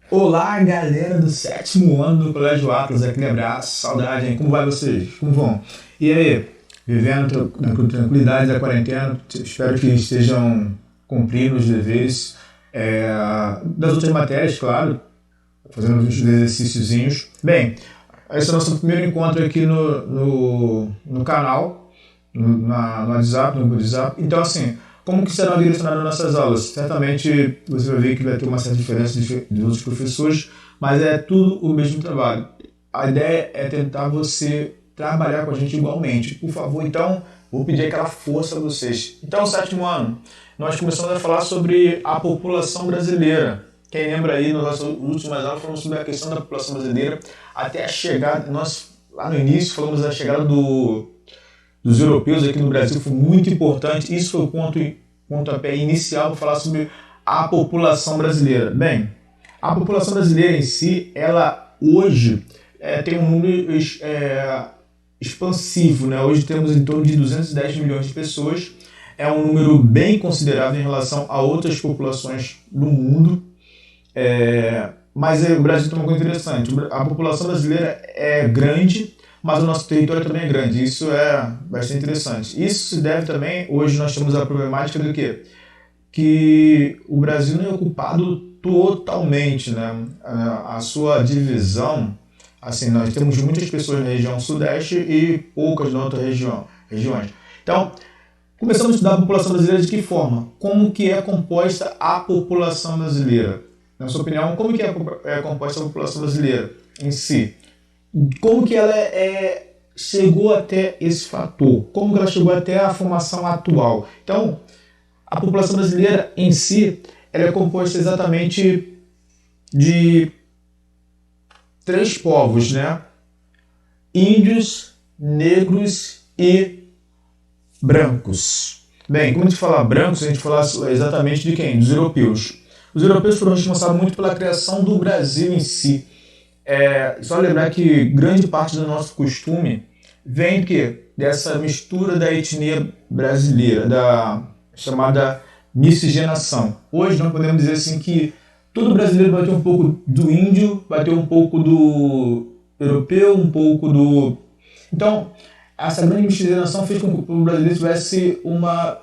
Olá, galera do sétimo ano do Colégio Atlas, aquele abraço, saudade, hein? Como vai vocês? Como vão? E aí, vivendo na tranquilidade da quarentena, espero que estejam cumprindo os deveres das outras matérias, claro, fazendo os exercíciozinhos. Bem, esse é o nosso primeiro encontro aqui no canal, no WhatsApp, no WhatsApp. Então, assim, como que serão direcionadas nossas aulas? Certamente você vai ver que vai ter uma certa diferença de outros professores, mas é tudo o mesmo trabalho. A ideia é tentar você trabalhar com a gente igualmente. Por favor, então, vou pedir aquela força a vocês. Então, no sétimo ano, nós começamos a falar sobre a população brasileira. Quem lembra aí, nas nossas últimas aulas, falamos sobre a questão da população brasileira até a chegada, nós lá no início falamos da chegada dos europeus aqui no Brasil, foi muito importante. Isso foi o pontapé inicial para falar sobre a população brasileira. Bem, a população brasileira em si, ela hoje tem um número expansivo, né? Hoje temos em torno de 210 milhões de pessoas. É um número bem considerável em relação a outras populações do mundo. Mas o Brasil tem uma coisa interessante. A população brasileira é grande, mas o nosso território também é grande. Isso é bastante interessante. Isso se deve também, hoje nós temos a problemática do quê? Que o Brasil não é ocupado totalmente, né? A sua divisão, assim, nós temos muitas pessoas na região sudeste e poucas na outra regiões. Então, começamos a estudar a população brasileira de que forma? Como que é composta a população brasileira? Na sua opinião, como que é composta a população brasileira em si? Como que ela chegou até esse fator? Como que ela chegou até a formação atual? Então, a população brasileira em si, ela é composta exatamente de três povos, né? Índios, negros e brancos. Bem, quando a gente fala brancos, a gente fala exatamente de quem? Dos europeus. Os europeus foram responsáveis muito pela criação do Brasil em si. Só lembrar que grande parte do nosso costume vem dessa mistura da etnia brasileira, da chamada miscigenação. Hoje nós podemos dizer assim que todo brasileiro vai ter um pouco do índio, vai ter um pouco do europeu, um pouco do... Então, essa grande miscigenação fez com que o brasileiro tivesse uma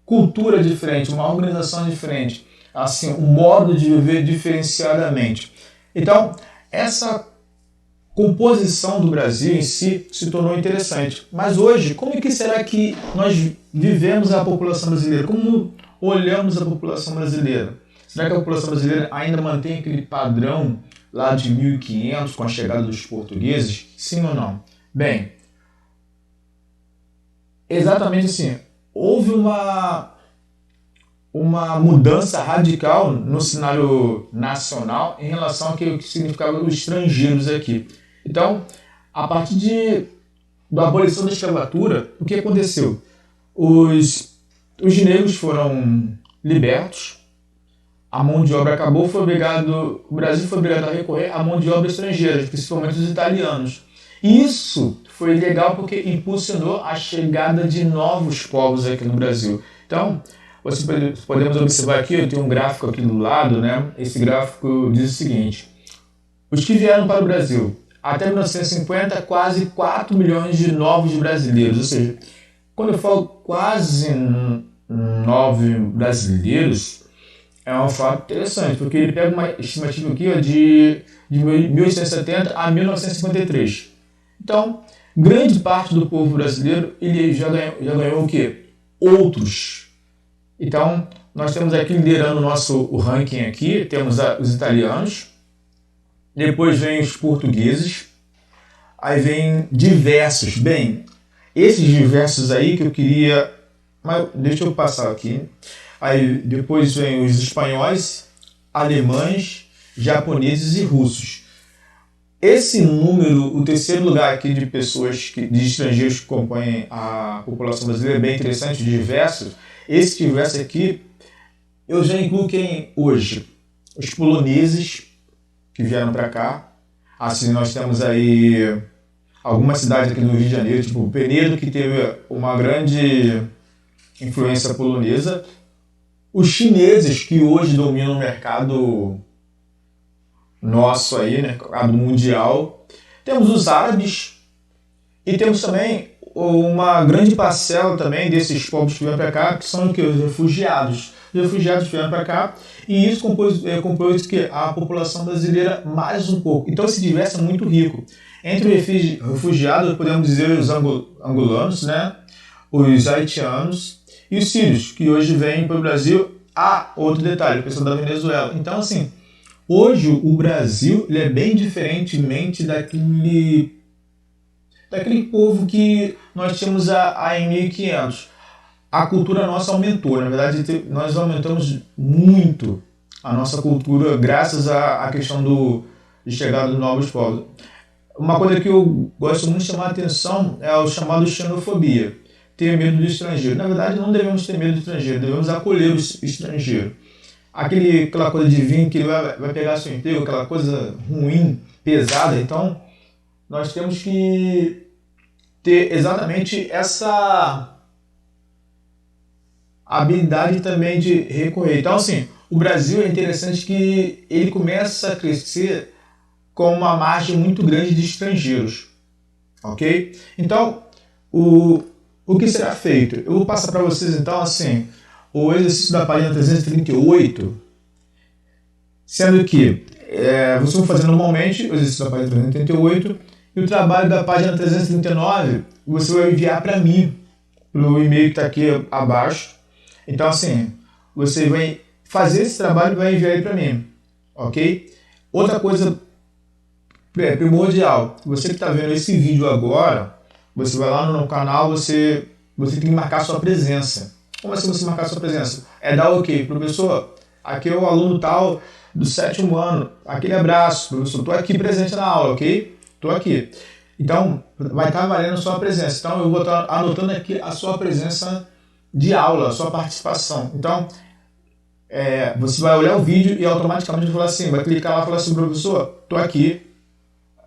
cultura diferente, uma organização diferente, assim, um modo de viver diferenciadamente. Então, essa composição do Brasil em si se tornou interessante. Mas hoje, como é que será que nós vivemos a população brasileira? Como olhamos a população brasileira? Será que a população brasileira ainda mantém aquele padrão lá de 1500 com a chegada dos portugueses? Sim ou não? Bem, exatamente assim. Houve uma mudança radical no cenário nacional em relação ao que significava os estrangeiros aqui. Então, a partir da abolição da escravatura, o que aconteceu? Os negros foram libertos, a mão de obra acabou, o Brasil foi obrigado a recorrer à mão de obra estrangeira, principalmente os italianos. E isso foi legal porque impulsionou a chegada de novos povos aqui no Brasil. Então, podemos observar aqui, eu tenho um gráfico aqui do lado, né? Esse gráfico diz o seguinte: os que vieram para o Brasil até 1950, quase 4 milhões de novos brasileiros. Ou seja, quando eu falo quase 9 brasileiros, é um fato interessante, porque ele pega uma estimativa aqui de 1870 a 1953. Então, grande parte do povo brasileiro ele já ganhou o quê? Outros. Então, nós temos aqui liderando o ranking aqui, temos os italianos, depois vem os portugueses, aí vem diversos. Bem, esses diversos aí que eu queria... Mas deixa eu passar aqui. Aí depois vem os espanhóis, alemães, japoneses e russos. Esse número, o terceiro lugar aqui de pessoas, de estrangeiros que compõem a população brasileira é bem interessante, diversos. Esse diverso aqui, eu já incluo quem hoje? Os poloneses que vieram para cá. Assim, nós temos aí algumas cidades aqui no Rio de Janeiro, tipo Penedo, que teve uma grande influência polonesa. Os chineses, que hoje dominam o mercado nosso aí, né, a do mundial. Temos os árabes e temos também uma grande parcela também desses povos que vêm para cá, que são o que? Os refugiados. Os refugiados vieram para cá e isso compôs que a população brasileira mais um pouco. Então esse diverso é muito rico. Entre os refugiados, podemos dizer os angolanos, né, os haitianos e os sírios, que hoje vêm para o Brasil. Ah, outro detalhe, o pessoal da Venezuela. Então, assim, hoje o Brasil ele é bem diferentemente daquele povo que nós tínhamos em 1500. A cultura nossa aumentou, na verdade nós aumentamos muito a nossa cultura graças à questão de chegada dos novos povos. Uma coisa que eu gosto muito de chamar a atenção é o chamado xenofobia, ter medo do estrangeiro. Na verdade não devemos ter medo do estrangeiro, devemos acolher o estrangeiro. Aquela coisa de vir que ele vai pegar seu emprego, aquela coisa ruim, pesada, então nós temos que ter exatamente essa habilidade também de recorrer. Então, assim, o Brasil é interessante que ele começa a crescer com uma margem muito grande de estrangeiros, ok? Então, o que será feito? Eu vou passar para vocês, então, assim, o exercício da página 338, sendo que vocês vão fazer normalmente o exercício da página 338 e o trabalho da página 339 você vai enviar para mim, pelo e-mail que está aqui abaixo. Então, assim, você vai fazer esse trabalho e vai enviar ele para mim, ok? Outra coisa primordial, você que está vendo esse vídeo agora, você vai lá no canal, você tem que marcar sua presença. Como assim você marcar sua presença? É dar ok, professor, aqui é o aluno tal do 7º ano, aquele abraço, professor, estou aqui presente na aula, ok? Estou aqui. Então, vai estar valendo a sua presença. Então, eu vou estar anotando aqui a sua presença de aula, a sua participação. Então, você vai olhar o vídeo e automaticamente vai falar assim, vai clicar lá e falar assim, professor, estou aqui,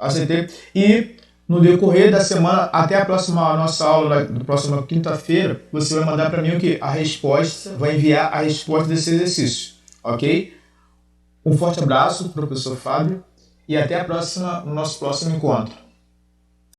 aceitei. E no decorrer da semana, até a nossa aula, na próxima quinta-feira, você vai mandar para mim o que? A resposta, vai enviar a resposta desse exercício, ok? Um forte abraço, professor Fábio, e até no nosso próximo encontro.